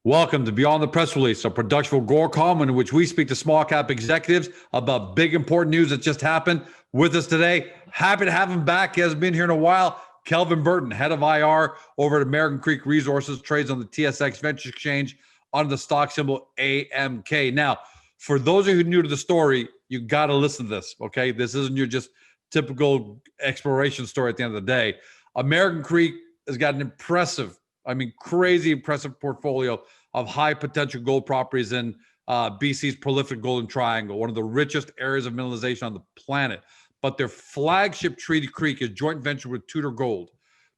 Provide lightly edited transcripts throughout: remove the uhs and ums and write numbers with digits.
Welcome to Beyond the Press Release, a production for Gorecom in which we speak to small cap executives about big important news that just happened. With us today, happy to have him back. He hasn't been here in a while. Kelvin Burton, head of IR over at American Creek Resources, trades on the TSX Venture Exchange under the stock symbol AMK. Now, for those of you who are new to the story, you got to listen to this, okay? This isn't your just typical exploration story at the end of the day. American Creek has got an crazy impressive portfolio of high potential gold properties in BC's prolific Golden Triangle, one of the richest areas of mineralization on the planet. But their flagship Treaty Creek is joint venture with Tudor Gold.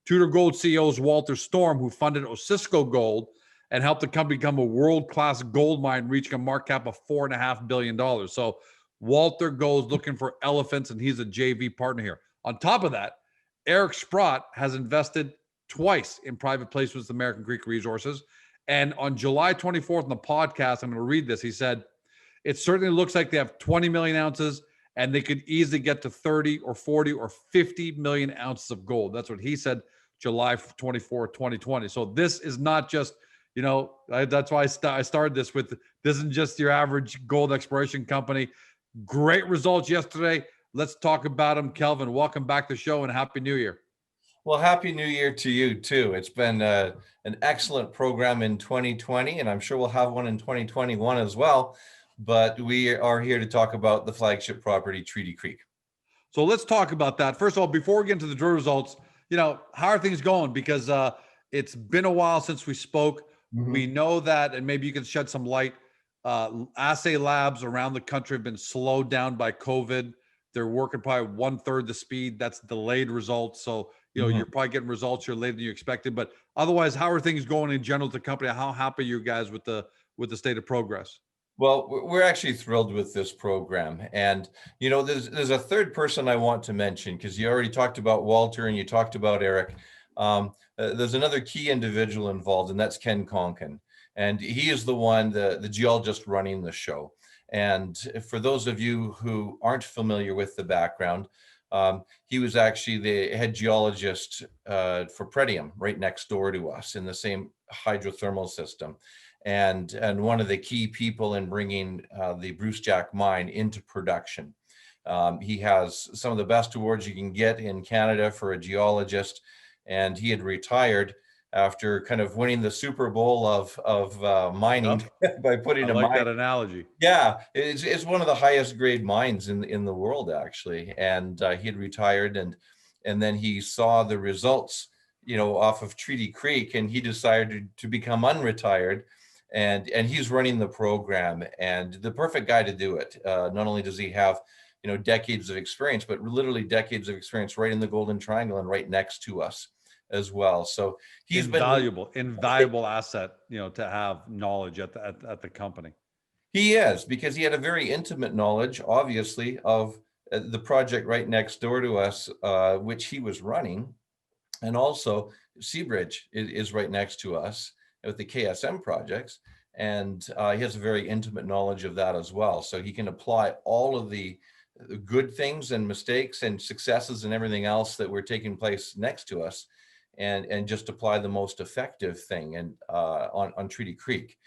Tudor Gold CEO is Walter Storm, who funded Osisko Gold and helped the company become a world-class gold mine, reaching a market cap of $4.5 billion. So Walter goes looking for elephants, and he's a JV partner here. On top of that, Eric Sprott has invested twice in private placements with American Creek Resources. And on July 24th on the podcast, I'm going to read this. He said, it certainly looks like they have 20 million ounces and they could easily get to 30 or 40 or 50 million ounces of gold. That's what he said, July 24th, 2020. So this is not just, that's why I started this with, this isn't just your average gold exploration company. Great results yesterday. Let's talk about them. Kelvin, welcome back to the show and Happy New Year. Well, Happy New Year to you, too. It's been an excellent program in 2020, and I'm sure we'll have one in 2021 as well. But we are here to talk about the flagship property, Treaty Creek. So let's talk about that. First of all, before we get into the drill results, how are things going? Because it's been a while since we spoke. Mm-hmm. We know that, and maybe you can shed some light, assay labs around the country have been slowed down by COVID. They're working probably 1/3 the speed. That's delayed results. So, you're probably getting results here later than you expected. But otherwise, how are things going in general to the company? How happy are you guys with the state of progress? Well, we're actually thrilled with this program. And, there's a third person I want to mention, because you already talked about Walter and you talked about Eric. There's another key individual involved, and that's Ken Conkin. And he is the one, the geologist running the show. And for those of you who aren't familiar with the background, he was actually the head geologist for Pretium right next door to us in the same hydrothermal system. And one of the key people in bringing the Bruce Jack mine into production. He has some of the best awards you can get in Canada for a geologist. And he had retired after kind of winning the Super Bowl of mining by putting I like that analogy. Yeah, it's one of the highest grade mines in the world, actually. And he had retired, and then he saw the results, off of Treaty Creek, and he decided to become unretired. And he's running the program, and the perfect guy to do it. Not only does he have, decades of experience, but literally decades of experience right in the Golden Triangle and right next to us as well. So he's invaluable asset, to have knowledge at the company. He is, because he had a very intimate knowledge, obviously, of the project right next door to us, which he was running. And also Seabridge is right next to us with the KSM projects. And he has a very intimate knowledge of that as well. So he can apply all of the good things and mistakes and successes and everything else that were taking place next to us, and just apply the most effective thing on Treaty Creek.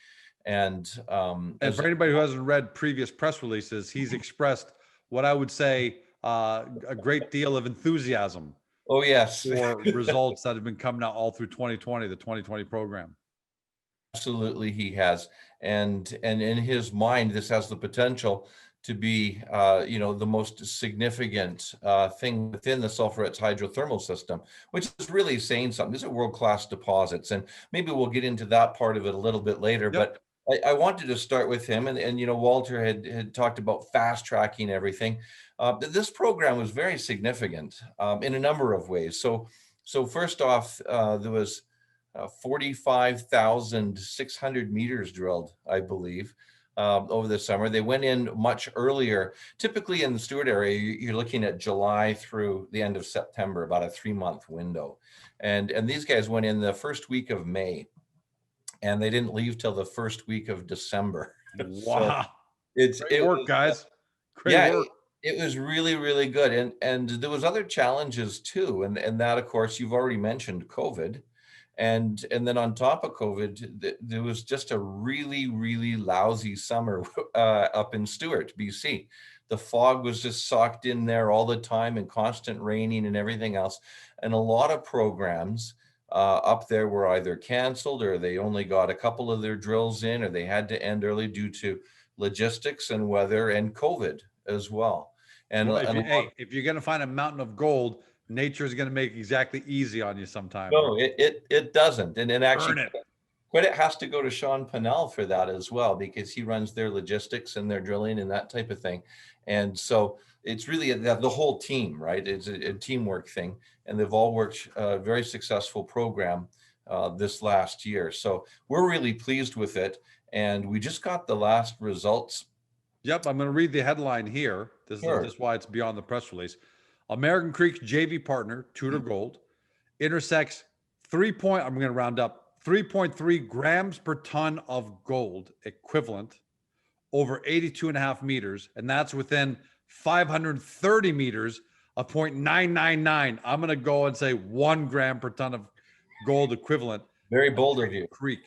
And for anybody who hasn't read previous press releases, he's expressed what I would say a great deal of enthusiasm. Oh, yes. For results that have been coming out all through 2020, the 2020 program. Absolutely, he has. And in his mind, this has the potential to be, the most significant thing within the sulfurites hydrothermal system, which is really saying something. These are world-class deposits, and maybe we'll get into that part of it a little bit later. Yep. But I wanted to start with him, and Walter had talked about fast tracking everything. This program was very significant in a number of ways. So first off, there was 45,600 meters drilled, I believe, over the summer. They went in much earlier. Typically in the Stewart area, you're looking at July through the end of September, about a 3-month window. And these guys went in the first week of May, and they didn't leave till the first week of December. Wow. So it's great work, guys. Great work. It was really, really good. And there was other challenges too. And that, of course, you've already mentioned COVID. And then on top of COVID, there was just a really, really lousy summer up in Stewart, BC. The fog was just socked in there all the time, and constant raining and everything else. And a lot of programs up there were either canceled, or they only got a couple of their drills in, or they had to end early due to logistics and weather and COVID as well. And, Well, and if you're going to find a mountain of gold, nature is going to make it exactly easy on you sometime. no, it doesn't. And actually, Burn it. credit has to go to Sean Pinnell for that as well, because he runs their logistics and their drilling and that type of thing. And so it's really the whole team, right? It's a teamwork thing, and they've all worked a very successful program this last year. So we're really pleased with it, and we just got the last results. Yep, I'm going to read the headline here. This is why it's beyond the press release. American Creek's JV partner, Tudor Gold, intersects I'm going to round up, 3.3 grams per ton of gold equivalent over 82.5 meters. And that's within 530 meters of 0.999. I'm going to go and say 1 gram per ton of gold equivalent. Very bold of you. Creek.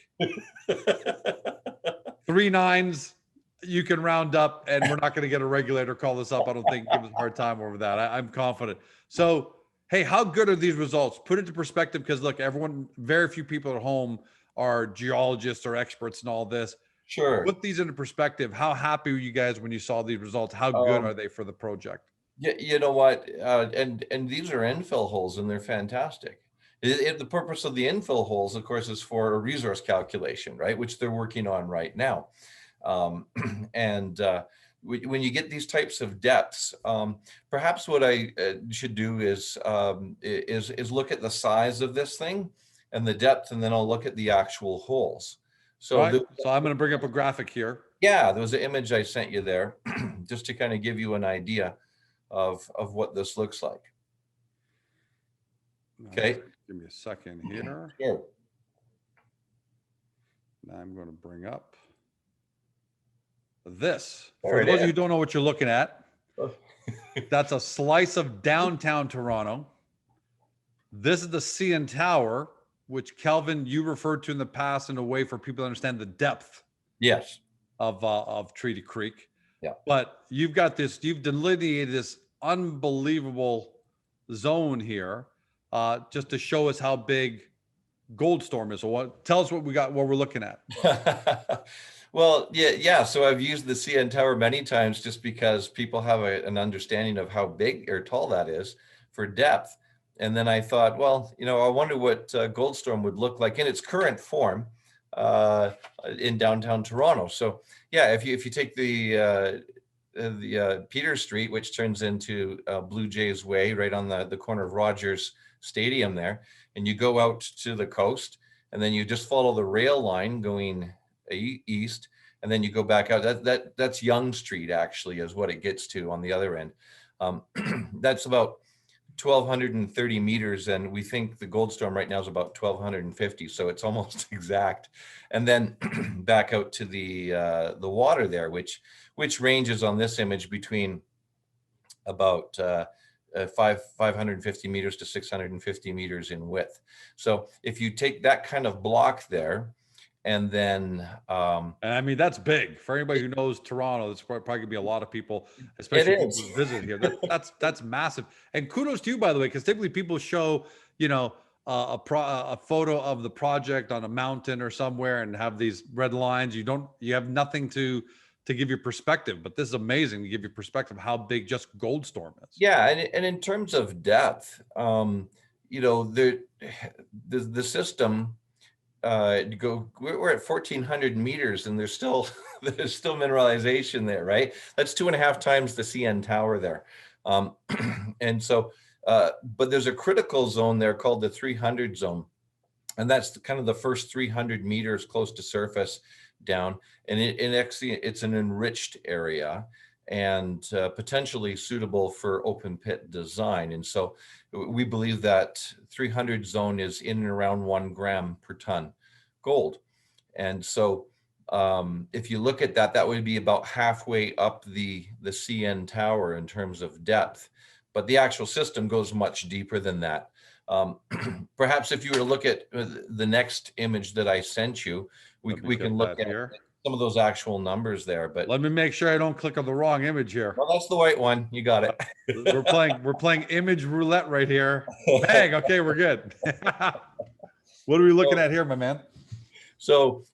3 nines. You can round up, and we're not going to get a regulator call this up. I don't think, give us a hard time over that. I'm confident. So, hey, how good are these results? Put it into perspective, because look, very few people at home are geologists or experts in all this. Sure. Put these into perspective. How happy were you guys when you saw these results? How good are they for the project? Yeah, you know what? And these are infill holes, and they're fantastic. The purpose of the infill holes, of course, is for a resource calculation, right? Which they're working on right now. When you get these types of depths, perhaps what I should do is look at the size of this thing and the depth, and then I'll look at the actual holes. So, right. So I'm going to bring up a graphic here. Yeah, there was an image I sent you there, just to kind of give you an idea of what this looks like. Okay. Give me a second here. Sure. Now I'm going to bring up this. There For those of you who is. don't know what you're looking at, that's a slice of downtown Toronto. This is the CN Tower, which, Kelvin, you referred to in the past in a way for people to understand the depth Yes. of Treaty Creek. Yeah. But you've delineated this unbelievable zone here, just to show us how big Goldstorm is. So tell us what we're looking at. Well, yeah. So I've used the CN Tower many times, just because people have an understanding of how big or tall that is for depth. And then I thought, well, I wonder what Goldstorm would look like in its current form in downtown Toronto. So yeah, if you take the Peter Street, which turns into Blue Jays Way, right on the corner of Rogers Stadium there, and you go out to the coast, and then you just follow the rail line going east, and then you go back out. That's Yonge Street, actually, is what it gets to on the other end. That's about 1,230 meters, and we think the Goldstorm right now is about 1,250, so it's almost exact. And then back out to the water there, which ranges on this image between about 550 meters to 650 meters in width. So if you take that kind of block there, and then and I mean, that's big for anybody who knows Toronto. That's probably gonna be a lot of people, especially people who visit here. That's massive. And kudos to you, by the way, because typically people show a photo of the project on a mountain or somewhere and have these red lines. You have nothing to give your perspective, but this is amazing to give you perspective how big just Goldstorm is. Yeah, and in terms of depth, the system. We're at 1,400 meters, and there's still mineralization there, right? That's 2.5 times the CN Tower there. And so, but there's a critical zone there called the 300 zone. And that's kind of the first 300 meters close to surface down. And it's an enriched area, and potentially suitable for open pit design. And so we believe that 300 zone is in and around 1 gram per ton gold. And so if you look at that would be about halfway up the CN Tower in terms of depth, but the actual system goes much deeper than that. Perhaps if you were to look at the next image that I sent you, we can look at here. some of those actual numbers there. But Let me make sure I don't click on the wrong image here. well, that's the right one. You got it. We're playing image roulette right here. Bang. Okay, we're good. What are we looking at here, my man? So,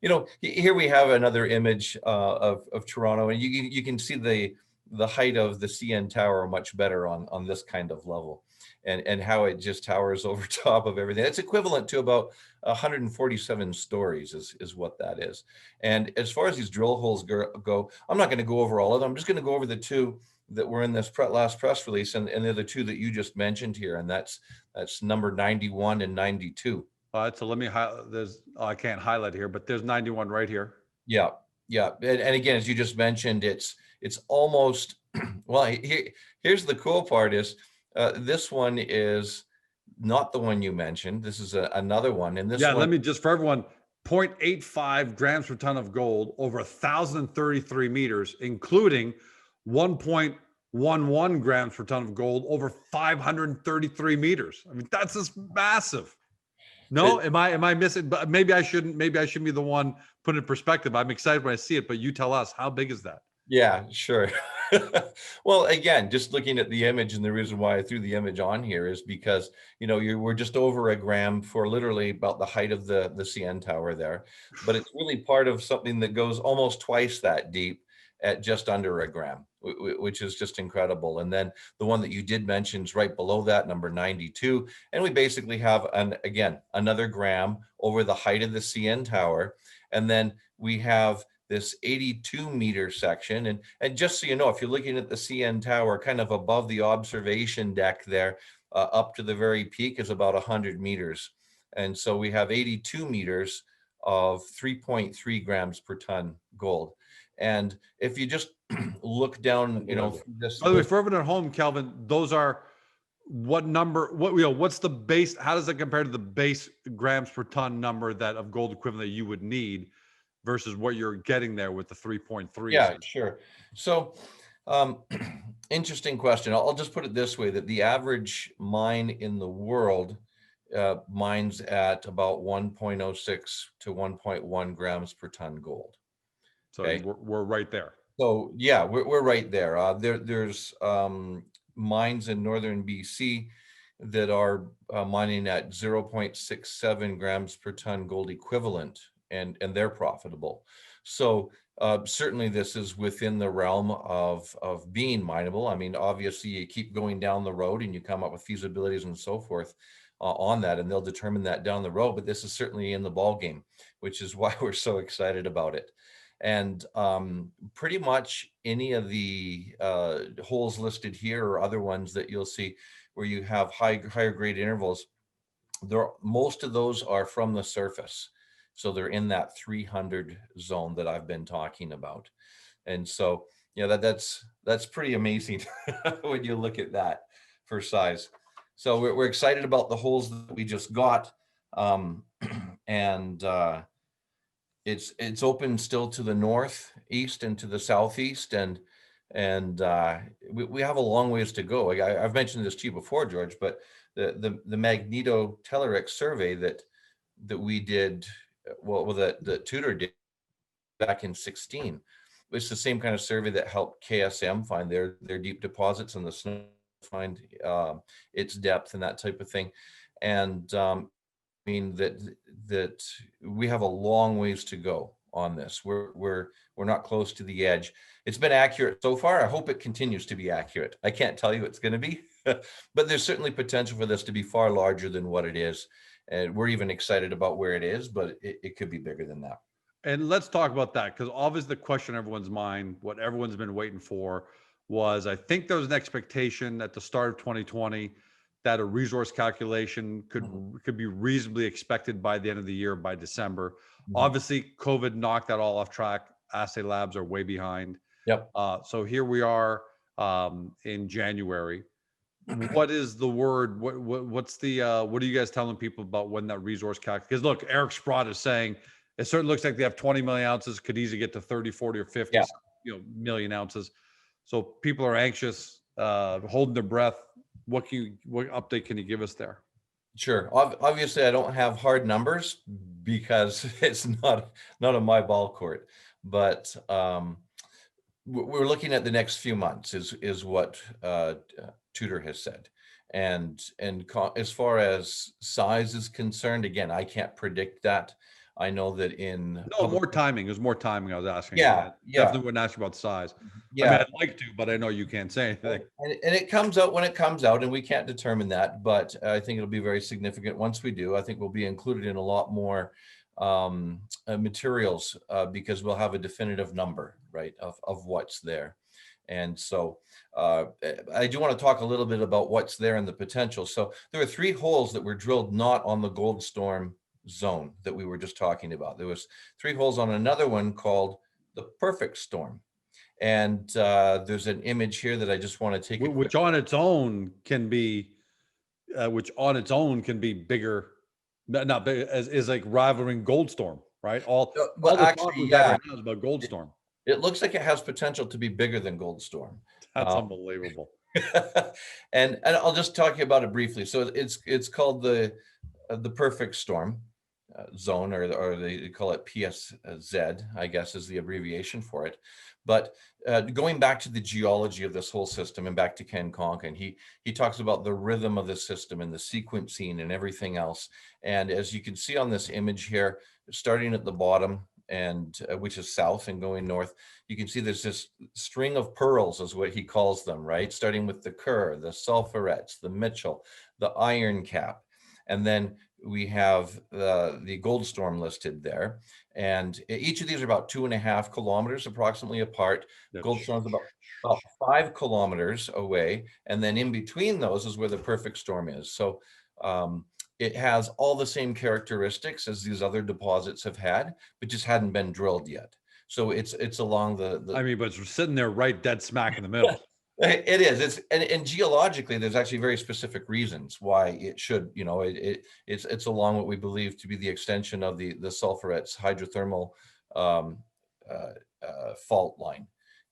here we have another image of Toronto, and you can see the height of the CN Tower much better on this kind of level, and how it just towers over top of everything. It's equivalent to about 147 stories is what that is. And as far as these drill holes go, I'm not going to go over all of them. I'm just going to go over the two that were in this last press release, and they're the two that you just mentioned here, and that's number 91 and 92. All right, so let me highlight. I can't highlight here, but there's 91 right here. Yeah, and again, as you just mentioned, it's almost well. Here's the cool part is this one is not the one you mentioned. This is another one, and this one. Let me just for everyone. 0.85 grams per ton of gold over 1,033 meters, including 1.11 grams per ton of gold over 533 meters. I mean, that's just massive. No, am I missing? But maybe I shouldn't be the one putting it in perspective. I'm excited when I see it, but you tell us, how big is that? Yeah, sure. Well, again, just looking at the image, and the reason why I threw the image on here is because, we're just over a gram for literally about the height of the CN Tower there, but it's really part of something that goes almost twice that deep at just under a gram, which is just incredible. And then the one that you did mention is right below that, number 92. And we basically have, another gram over the height of the CN Tower. And then we have this 82-meter section. And just so you know, if you're looking at the CN Tower, kind of above the observation deck there, up to the very peak is about 100 meters. And so we have 82 meters of 3.3 grams per ton gold. And if you just look down, this. By the way, for everyone at home, Kelvin, those are what number? What's the base? How does it compare to the base grams per ton number that of gold equivalent that you would need versus what you're getting there with the 3.3? Yeah, sure. So, interesting question. I'll just put it this way: that the average mine in the world mines at about 1.06 to 1.1 grams per ton gold. So we're right there. So yeah, we're right there. There's mines in northern BC that are mining at 0.67 grams per ton gold equivalent, and they're profitable. So certainly this is within the realm of being mineable. I mean, obviously you keep going down the road and you come up with feasibilities and so forth on that, and they'll determine that down the road. But this is certainly in the ball game, which is why we're so excited about it. And pretty much any of the holes listed here or other ones that you'll see where you have higher grade intervals, most of those are from the surface. So they're in that 300 zone that I've been talking about. And so, that's pretty amazing when you look at that for size. So we're excited about the holes that we just got. It's open still to the northeast and to the southeast, and we have a long ways to go. I've mentioned this to you before, George, but the magnetotelluric survey that we did, that Tudor did back in 2016, it's the same kind of survey that helped KSM find their deep deposits in the snow, find its depth and that type of thing, and mean that we have a long ways to go on this. We're not close to the edge. It's been accurate so far. I hope it continues to be accurate. I can't tell you it's going to be, but there's certainly potential for this to be far larger than what it is. And we're even excited about where it is, but it could be bigger than that. And let's talk about that, because obviously the question in everyone's mind, what everyone's been waiting for, was I think there was an expectation at the start of 2020 that a resource calculation could be reasonably expected by the end of the year, by December. Mm-hmm. Obviously, COVID knocked that all off track. Assay labs are way behind. Yep. So here we are in January. What is the word? What's the what are you guys telling people about when that resource calc? Because look, Eric Sprott is saying it certainly looks like they have 20 million ounces, could easily get to 30, 40, or 50 million ounces. So people are anxious, holding their breath. What update can you give us there? Sure. Obviously, I don't have hard numbers because it's not on my ball court. But we're looking at the next few months is what Tudor has said. And as far as size is concerned, again, I can't predict that. I know that in No, public, more timing. It was more timing I was asking. yeah, yeah, Definitely wouldn't ask you about size. I mean, yeah. I'd like to, but I know you can't say anything. And it comes out when it comes out, and we can't determine that, but I think it'll be very significant once we do. I think we'll be included in a lot more materials because we'll have a definitive number, right, of what's there. And so I do want to talk a little bit about what's there and the potential. So there were 3 holes that were drilled not on the Goldstorm zone that we were just talking about. There was 3 holes on another one called the Perfect Storm. And there's an image here that I just want to take a quick. Which on its own can be, bigger, not big, is like rivaling Goldstorm, right? All Well, the talk actually, we've had yeah, right now is about Goldstorm. it looks like it has potential to be bigger than Goldstorm. That's unbelievable. And I'll just talk about it briefly. So it's called the Perfect Storm zone, or they call it PSZ, I guess is the abbreviation for it. But going back to the geology of this whole system and back to Ken Conkin, he talks about the rhythm of the system and the sequencing and everything else. And as you can see on this image here, starting at the bottom, and which is south and going north, you can see there's this string of pearls is what he calls them, right? Starting with the Kerr, the Sulphurettes, the Mitchell, the Iron Cap. And then we have the Goldstorm listed there. And each of these are about 2.5 kilometers approximately apart. Goldstorm's about 5 kilometers away. And then in between those is where the Perfect Storm is. So it has all the same characteristics as these other deposits have had, but just hadn't been drilled yet. So it's along the I mean, but it's sitting there right dead smack in the middle. It is. It's and geologically, there's actually very specific reasons why it should. It's along what we believe to be the extension of the Sulphurettes hydrothermal fault line,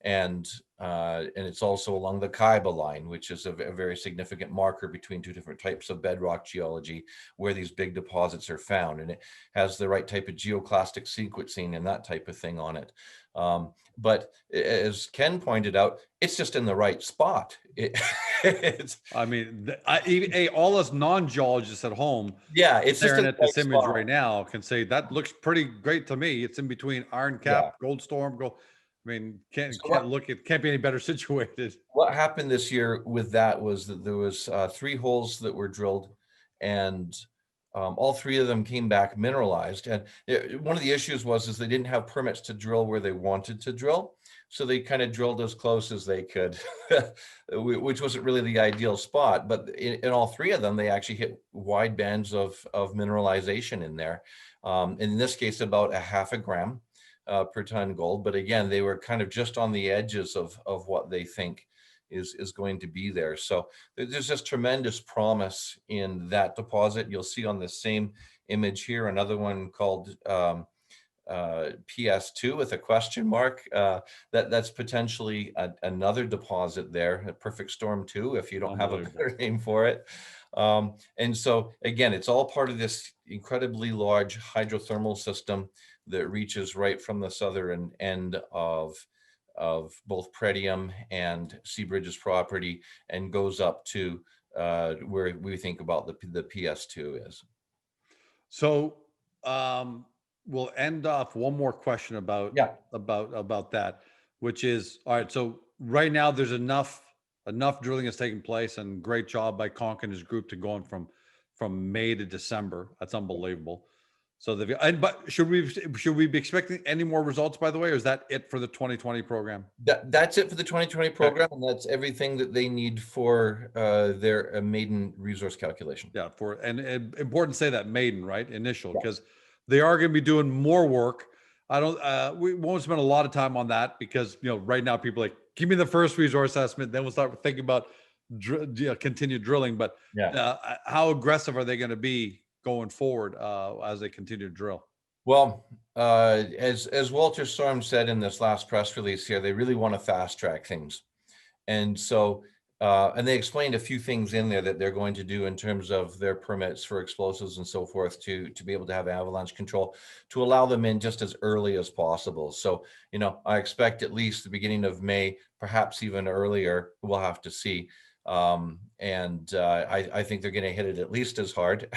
and it's also along the Kaiba line, which is a very significant marker between 2 different types of bedrock geology where these big deposits are found, and it has the right type of geoclastic sequencing and that type of thing on it. But as Ken pointed out, it's just in the right spot. I mean, all us non-geologists at home, yeah, it's just staring in at the this right image spot. right now, can say that looks pretty great to me. It's in between Iron Cap, Goldstorm. I mean, can't be any better situated. What happened this year with that was that there was 3 holes that were drilled, and all 3 of them came back mineralized. And one of the issues is they didn't have permits to drill where they wanted to drill. So they kind of drilled as close as they could, which wasn't really the ideal spot. But in all 3 of them, they actually hit wide bands of mineralization in there. In this case, about 0.5 gram per ton gold. But again, they were kind of just on the edges of what they think is going to be there. So there's just tremendous promise in that deposit. You'll see on the same image here, another one called PS2 with a question mark. That's potentially another deposit there, a Perfect Storm 2, if you don't have a better name for it. And so again, it's all part of this incredibly large hydrothermal system that reaches right from the southern end of both Pretium and Seabridge's property and goes up to where we think about the PS2 is. So we'll end off one more question about that, which is, all right, so right now there's enough drilling has taken place, and great job by Conk and his group to going from May to December. That's unbelievable. So but should we be expecting any more results, by the way, or is that it for the 2020 program? That's it for the 2020 program, and that's everything that they need for their maiden resource calculation. Yeah, and important to say that maiden, right? Initial, because they are going to be doing more work. We won't spend a lot of time on that because right now people are like, give me the first resource estimate, then we'll start thinking about continued drilling. But how aggressive are they going to be going forward as they continue to drill? Well, as Walter Storm said in this last press release here, they really want to fast track things. And so And they explained a few things in there that they're going to do in terms of their permits for explosives and so forth to be able to have avalanche control, to allow them in just as early as possible. So, I expect at least the beginning of May, perhaps even earlier. We'll have to see. I think they're going to hit it at least as hard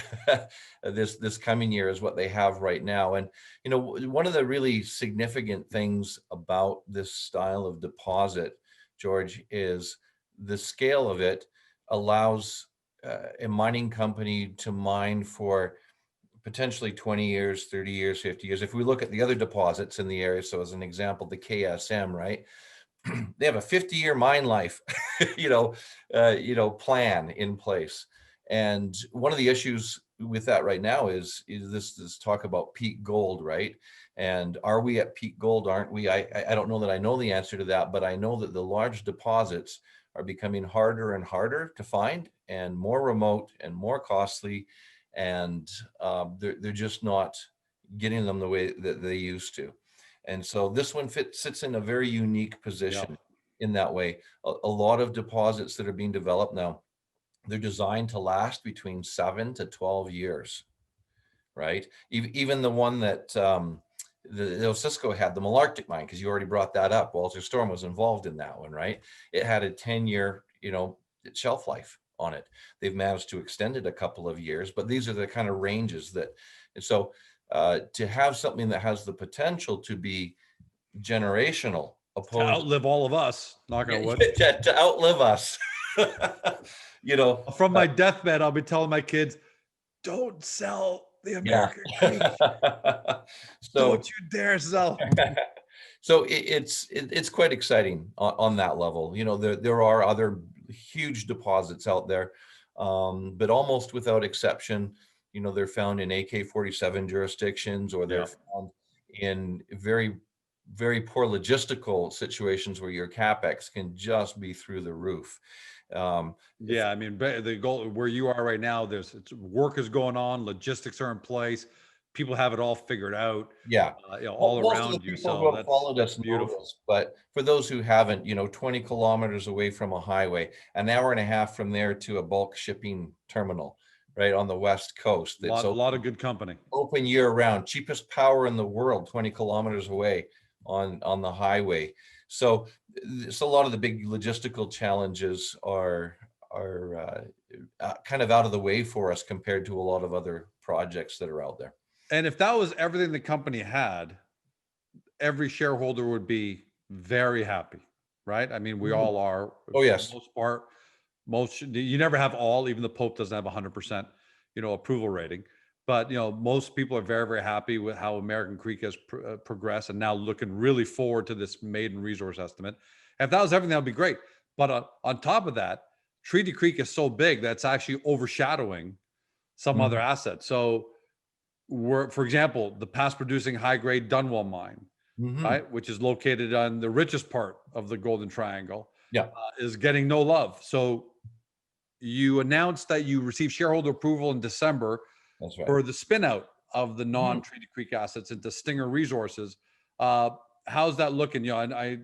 this coming year as what they have right now. And one of the really significant things about this style of deposit, George, is the scale of it allows a mining company to mine for potentially 20 years, 30 years, 50 years. If we look at the other deposits in the area, so as an example, the KSM, right? They have a 50-year mine life, plan in place. And one of the issues with that right now is this talk about peak gold, right? And are we at peak gold? Aren't we? I don't know that I know the answer to that, but I know that the large deposits are becoming harder and harder to find, and more remote and more costly, and they're just not getting them the way that they used to. And so this one sits in a very unique position in that way. A lot of deposits that are being developed now, they're designed to last between 7 to 12 years, right? Even the one that the Osisko had, the Malarctic mine, because you already brought that up. Walter Storm was involved in that one, right? It had a 10-year, shelf life on it. They've managed to extend it a couple of years, but these are the kind of ranges that, and so to have something that has the potential to be generational, To opposed outlive all of us, knock on wood. to outlive us, From my deathbed, I'll be telling my kids, don't sell the American Creek. So Don't you dare sell. so it's quite exciting on that level. There are other huge deposits out there, but almost without exception, they're found in AK-47 jurisdictions, or they're found in very, very poor logistical situations where your capex can just be through the roof. I mean, the goal where you are right now, work is going on, logistics are in place, people have it all figured out. All Most around of the you. people So who have followed us know beautiful. this, but for those who haven't, 20 kilometers away from a highway, an hour and a half from there to a bulk shipping terminal, right on the West Coast. A lot of good company. Open year round, cheapest power in the world, 20 kilometers away on the highway. So a lot of the big logistical challenges are kind of out of the way for us compared to a lot of other projects that are out there. And if that was everything the company had, every shareholder would be very happy, right? I mean, we all are. Oh, yes. For the most part, you never have all, even the Pope doesn't have 100%, approval rating. But, most people are very, very happy with how American Creek has progressed, and now looking really forward to this maiden resource estimate. If that was everything, that would be great. But on top of that, Treaty Creek is so big that it's actually overshadowing some other assets. So for example, the past producing high grade Dunwell mine, right, which is located on the richest part of the Golden Triangle, is getting no love. So you announced that you received shareholder approval in December. That's right. For the spin out of the non-Treaty Creek assets into Stinger Resources. How's that looking? I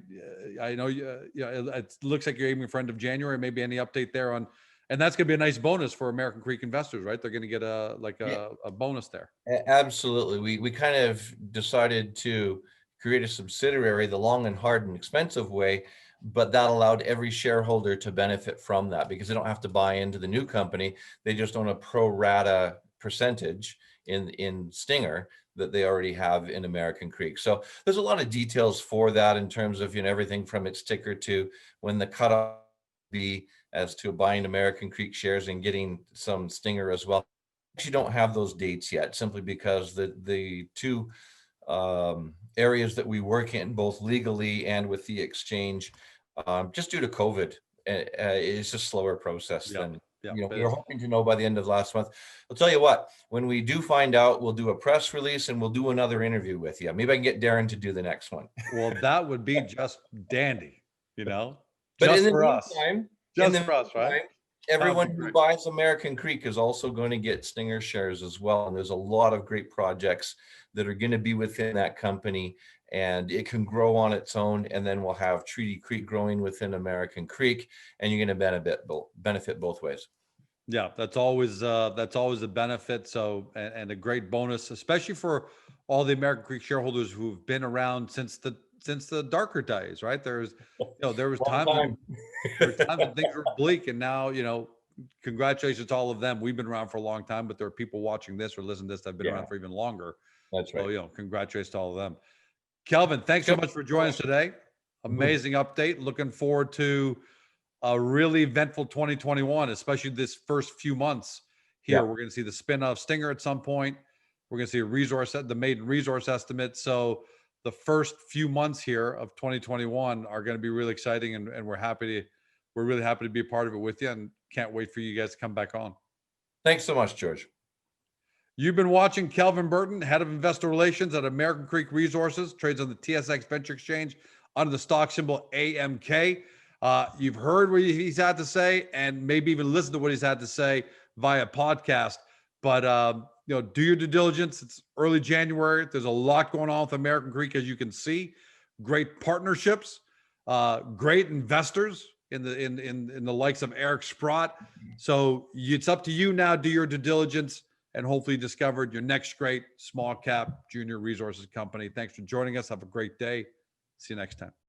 know it looks like you're aiming for end of January. Maybe any update there on, and that's going to be a nice bonus for American Creek investors, right? They're going to get a bonus there. Absolutely. We kind of decided to create a subsidiary the long and hard and expensive way, but that allowed every shareholder to benefit from that because they don't have to buy into the new company. They just own a pro rata percentage in Stinger that they already have in American Creek. So there's a lot of details for that in terms of everything from its ticker to when the cutoff be as to buying American Creek shares and getting some Stinger as well. Actually don't have those dates yet, simply because the two areas that we work in, both legally and with the exchange, just due to COVID, it's just a slower process than we were hoping to know by the end of last month. I'll tell you what, when we do find out, we'll do a press release and we'll do another interview with you. Maybe I can get Darren to do the next one. Well, that would be just dandy, But just in the for us. meantime, Just for us, right? Everyone who buys American Creek is also going to get Stinger shares as well. And there's a lot of great projects that are going to be within that company. and it can grow on its own. And then we'll have Treaty Creek growing within American Creek, and you're going to benefit both ways. Yeah, that's always a benefit. So, and a great bonus, especially for all the American Creek shareholders who've been around since the darker days, right? There was Long time. there were times when things were bleak, and now, congratulations to all of them. We've been around for a long time, but there are people watching this or listening to this that have been around for even longer. That's right. So, congratulations to all of them. Kelvin, thanks so much for joining us today. Amazing update. Looking forward to a really eventful 2021, especially this first few months here. Yeah. We're going to see the spin of Stinger at some point. We're going to see the maiden resource estimate. So the first few months here of 2021 are going to be really exciting, and we're really happy to be a part of it with you, and can't wait for you guys to come back on. Thanks so much, George. You've been watching Kelvin Burton, Head of Investor Relations at American Creek Resources, trades on the TSX Venture Exchange under the stock symbol AMK. You've heard what he's had to say, and maybe even listened to what he's had to say via podcast. But do your due diligence. It's early January. There's a lot going on with American Creek, as you can see. Great partnerships, great investors in the likes of Eric Sprott. So it's up to you now. Do your due diligence, and hopefully discovered your next great small cap junior resources company. Thanks for joining us. Have a great day. See you next time.